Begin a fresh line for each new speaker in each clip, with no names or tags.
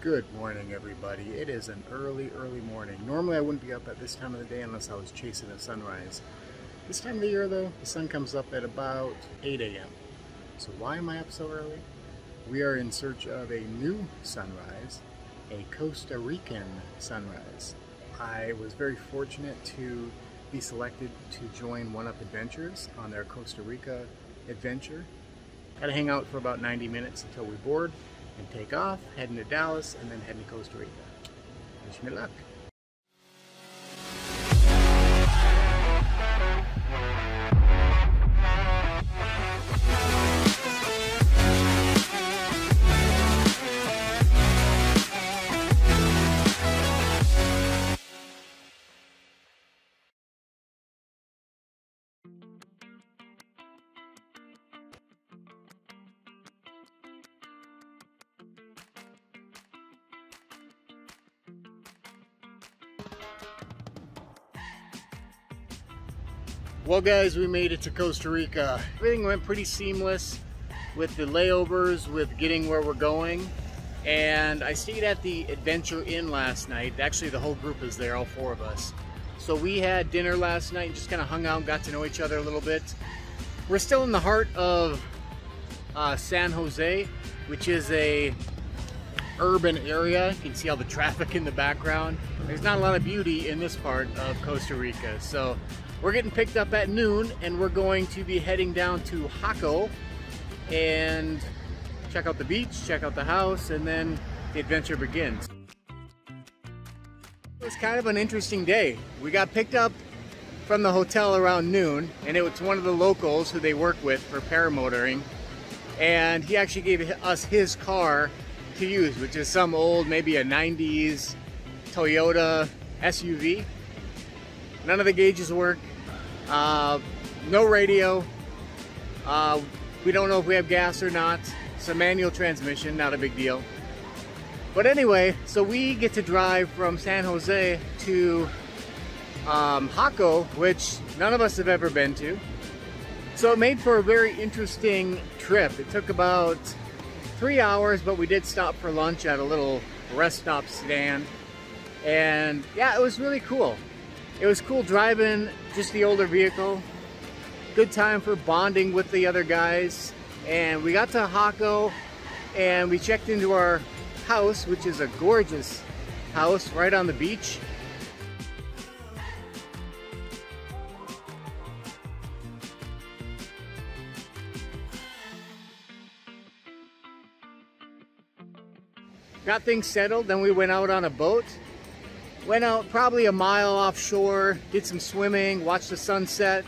Good morning, everybody. It is an early morning. Normally I wouldn't be up at this time of the day unless I was chasing a sunrise. This time of the year though, the sun comes up at about 8 a.m. So why am I up so early? We are in search of a new sunrise, a Costa Rican sunrise. I was very fortunate to be selected to join One Up Adventures on their Costa Rica adventure. Got to hang out for about 90 minutes until we board and take off, heading to Dallas, and then heading to Costa Rica. Wish me luck. Well guys, we made it to Costa Rica. Everything went pretty seamless with the layovers, with getting where we're going. And I stayed at the Adventure Inn last night. Actually, the whole group is there, all four of us. So we had dinner last night and just kind of hung out, got to know each other a little bit. We're still in the heart of San Jose, which is a urban area. You can see all the traffic in the background. There's not a lot of beauty in this part of Costa Rica. So we're getting picked up at noon and we're going to be heading down to Jaco and check out the beach, check out the house, and then the adventure begins. It was kind of an interesting day. We got picked up from the hotel around noon, and it was one of the locals who they work with for paramotoring, and he actually gave us his car to use, which is some old, maybe a 90s Toyota SUV. None of the gauges work, no radio, we don't know if we have gas or not. It's a manual transmission, not a big deal. But anyway, so we get to drive from San Jose to Jaco, which none of us have ever been to. So it made for a very interesting trip. It took about 3 hours, but we did stop for lunch at a little rest stop stand. And yeah, it was really cool. It was cool driving just the older vehicle. Good time for bonding with the other guys. And we got to Jaco and we checked into our house, which is a gorgeous house right on the beach. Got things settled, then we went out on a boat. Went out probably a mile offshore, did some swimming, watched the sunset.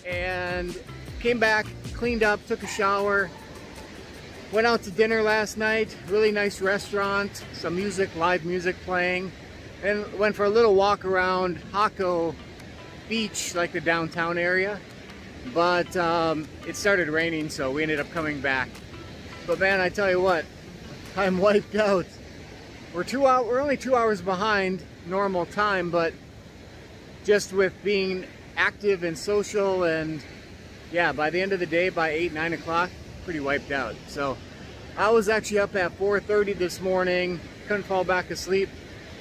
And came back, cleaned up, took a shower. Went out to dinner last night, really nice restaurant, some music, live music playing, and went for a little walk around Jaco Beach, like the downtown area. But it started raining, so we ended up coming back. But man, I tell you what, I'm wiped out. We're only 2 hours behind normal time, but just with being active and social, and yeah, by the end of the day, by 8, 9 o'clock, pretty wiped out. So I was actually up at 4:30 this morning, couldn't fall back asleep,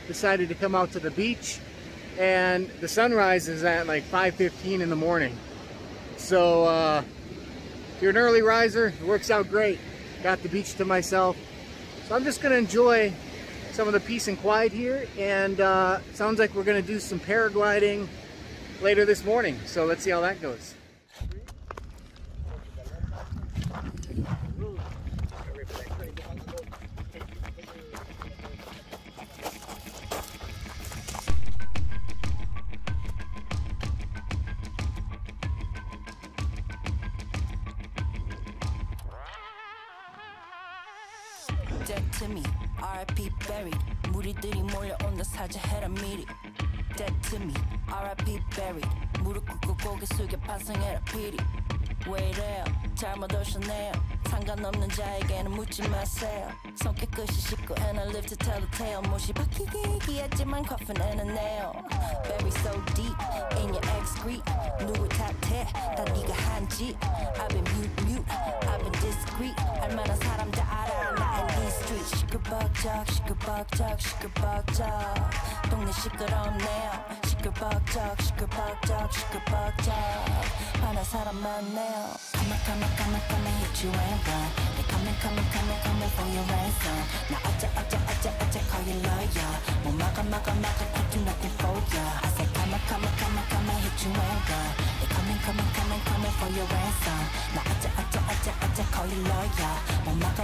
decided to come out to the beach, and the sunrise is at like 5:15 in the morning. So if you're an early riser, it works out great. Got the beach to myself. So I'm just gonna enjoy some of the peace and quiet here, and sounds like we're gonna do some paragliding later this morning. So let's see how that goes.
Dead to me, R.I.P. buried. 무리들이 몰려온다 사자해라 미리. Dead to me, R.I.P. buried. 무릎 꿇고 고개 숙여 반성해라 피리. 왜 이래요 잘못 오셨네요 상관없는 자에게는 묻지 마세요 성격 끝이 씻고 and I live to tell the tale 못이 박히기 했지만 coffin and a nail Bury so deep in your excrete 누굴 탓해 다 네가 한짓 I've been mute I've been discreet 알만한 사람 다 알아 나 in these streets 시끌벅적 시끌벅적 시끌벅적 동네 시끄럽네요 시끌벅적 시끌벅적 시끌벅적 많은 사람 많네요 Come and hit you and run They coming for your ransom 나 어째 call you lawyer 뭐 막아 can't do nothing for ya I say come and hit you and run They coming for your ransom 나 어째 call you lawyer 뭐 막아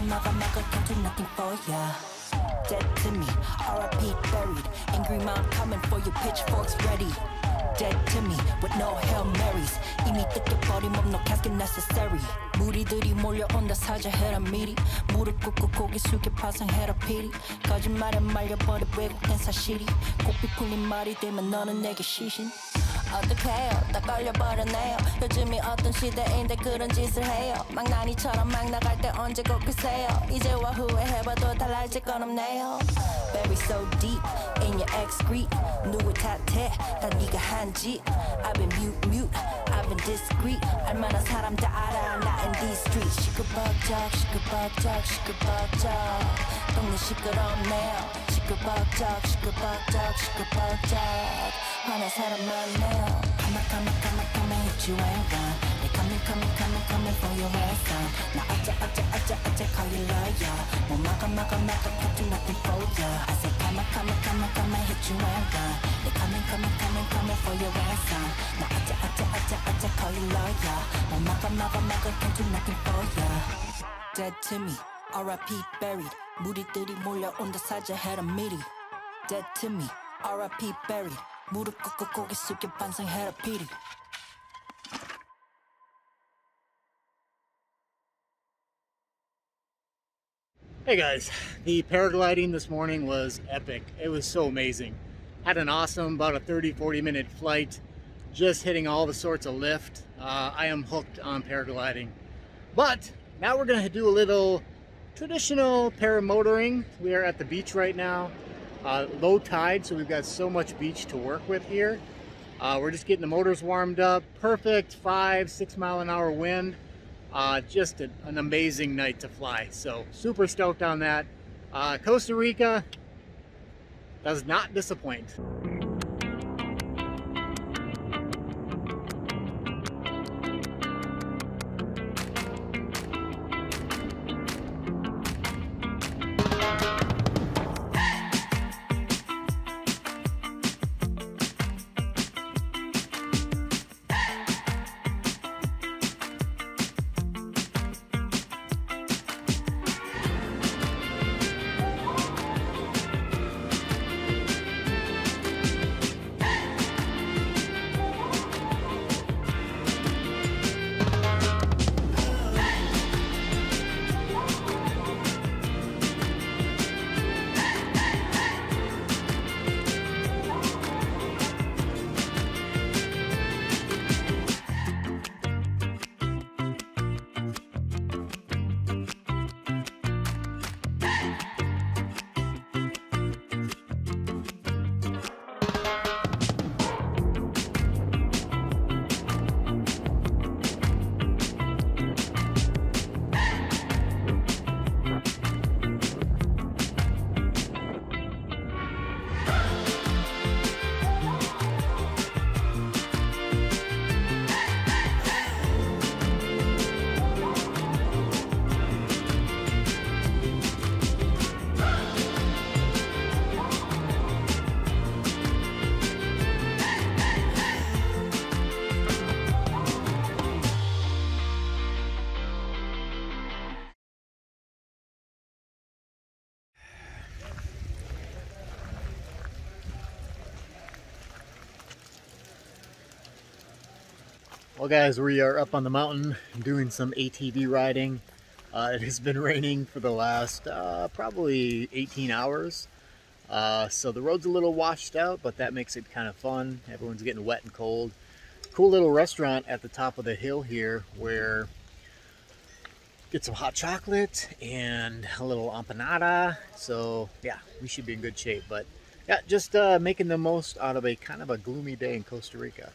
can't do nothing for ya Dead to me, R.I.P. buried Angry mom coming for your pitchforks ready Dead to me with no Hail Marys 이미 뜯겨버린 몸 no casket necessary 무리들이 몰려온다 사자해라 미리 무릎 꿇고 고개 숙여 파상해라 피리 거짓말에 말려버려 왜곡된 사실이 고삐 풀린 말이 되면 너는 내게 시신 어떡해요 다 걸려버렸네요 요즘이 어떤 시대인데 그런 짓을 해요 망나니처럼 막 나갈 때 언제 꼭 글쎄요 이제와 후회해봐도 달라질 건 없네요 Bury so deep in your excrete 누굴 탓해 다 네가 한짓 I've been mute I've been discreet 알만한 사람 다 알아 나 in these streets 시끌벅적 시끌벅적 시끌벅적 동네 시끄럽네요 시끌벅적 시끌벅적 시끌벅적 많은 사람 많네요 Come and hit you and run They coming for your ransom 나 어째 call you lawyer 뭐 막아 can't do nothing for ya I say come and hit you and run They coming for your ransom 나 어째 call you lawyer 뭐 막아 can't do nothing for ya Dead to me R.I.P. buried 무리들이 몰려온다 사자해라 미리 Dead to me R.I.P. buried 무릎 꿇고 고개 숙여 반성해라 피리
Hey guys, the paragliding this morning was epic. It was so amazing. Had an awesome, about a 30-40 minute flight, just hitting all the sorts of lift. I am hooked on paragliding. But now we're gonna do a little traditional paramotoring. We are at the beach right now. Low tide, so we've got so much beach to work with here. We're just getting the motors warmed up. Perfect 5-6 mile an hour wind. Just an amazing night to fly. So super stoked on that. Costa Rica does not disappoint. Well guys, we are up on the mountain doing some ATV riding. It has been raining for the last probably 18 hours. So the road's a little washed out, but that makes it kind of fun. Everyone's getting wet and cold. cool little restaurant at the top of the hill here where get some hot chocolate and a little empanada. So yeah, we should be in good shape. But yeah, just making the most out of a kind of a gloomy day in Costa Rica.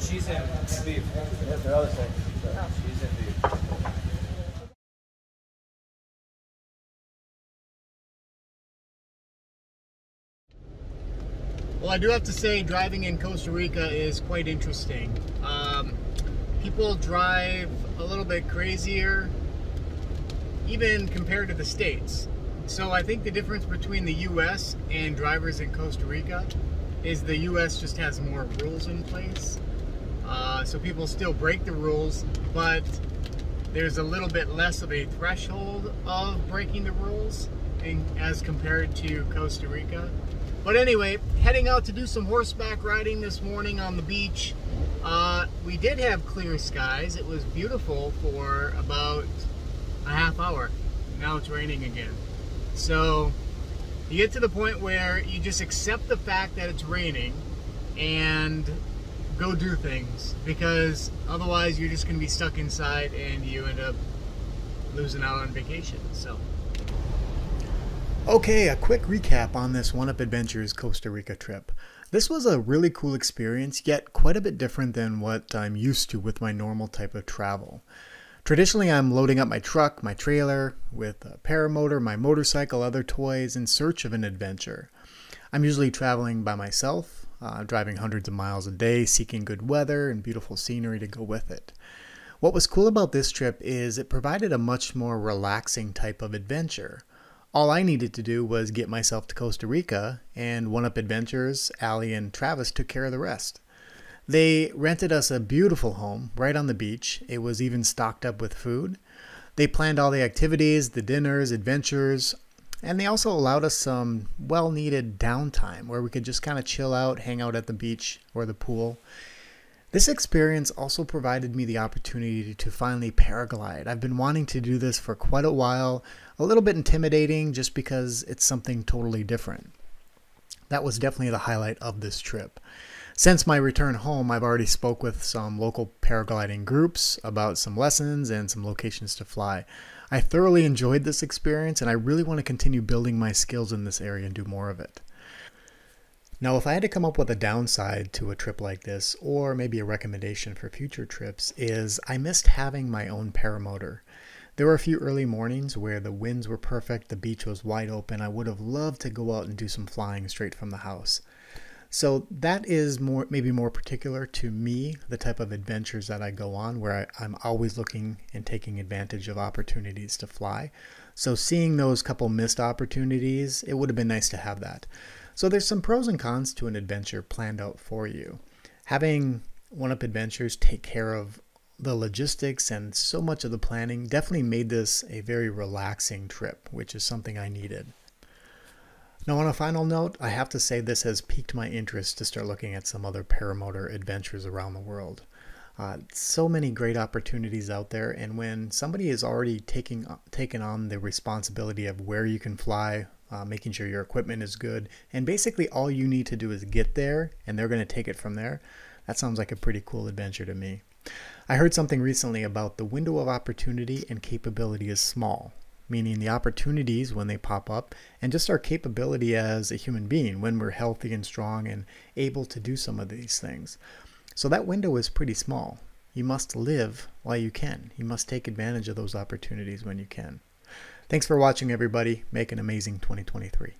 Cheese and beef. That's the other thing. Cheese and beef.
Well, I do have to say, driving in Costa Rica is quite interesting. People drive a little bit crazier, even compared to the States. So I think the difference between the US and drivers in Costa Rica is the US just has more rules in place. So people still break the rules, but there's a little bit less of a threshold of breaking the rules as compared to Costa Rica. But anyway, heading out to do some horseback riding this morning on the beach. We did have clear skies. It was beautiful for about a half hour. Now it's raining again. So you get to the point where you just accept the fact that it's raining and go do things, because otherwise you're just going to be stuck inside and you end up losing out on vacation. So okay, a quick recap on this One Up Adventures Costa Rica trip. This was a really cool experience, yet quite a bit different than what I'm used to with my normal type of travel. Traditionally, I'm loading up my truck, my trailer, with a paramotor, my motorcycle, other toys in search of an adventure. I'm usually traveling by myself, driving hundreds of miles a day, seeking good weather and beautiful scenery to go with it. What was cool about this trip is it provided a much more relaxing type of adventure. All I needed to do was get myself to Costa Rica, and One Up Adventures, Allie and Travis took care of the rest. They rented us a beautiful home right on the beach. It was even stocked up with food. They planned all the activities, the dinners, adventures, and they also allowed us some well-needed downtime where we could just kind of chill out, hang out at the beach or the pool. This experience also provided me the opportunity to finally paraglide. I've been wanting to do this for quite a while, a little bit intimidating just because it's something totally different. That was definitely the highlight of this trip. Since my return home, I've already spoke with some local paragliding groups about some lessons and some locations to fly. I thoroughly enjoyed this experience, and I really want to continue building my skills in this area and do more of it. Now, if I had to come up with a downside to a trip like this, or maybe a recommendation for future trips, is I missed having my own paramotor. There were a few early mornings where the winds were perfect, the beach was wide open. I would have loved to go out and do some flying straight from the house. So that is maybe more particular to me, the type of adventures that I go on, where I'm always looking and taking advantage of opportunities to fly. So seeing those couple missed opportunities, it would have been nice to have that. So there's some pros and cons to an adventure planned out for you. Having One Up Adventures take care of the logistics and so much of the planning definitely made this a very relaxing trip, which is something I needed. Now, on a final note, I have to say this has piqued my interest to start looking at some other paramotor adventures around the world. So many great opportunities out there, and when somebody is already taken on the responsibility of where you can fly, making sure your equipment is good, and basically all you need to do is get there and they're going to take it from there, that sounds like a pretty cool adventure to me. I heard something recently about the window of opportunity and capability is small, meaning the opportunities when they pop up and just our capability as a human being when we're healthy and strong and able to do some of these things. So that window is pretty small. You must live while you can. You must take advantage of those opportunities when you can. Thanks for watching, everybody. Make an amazing 2023.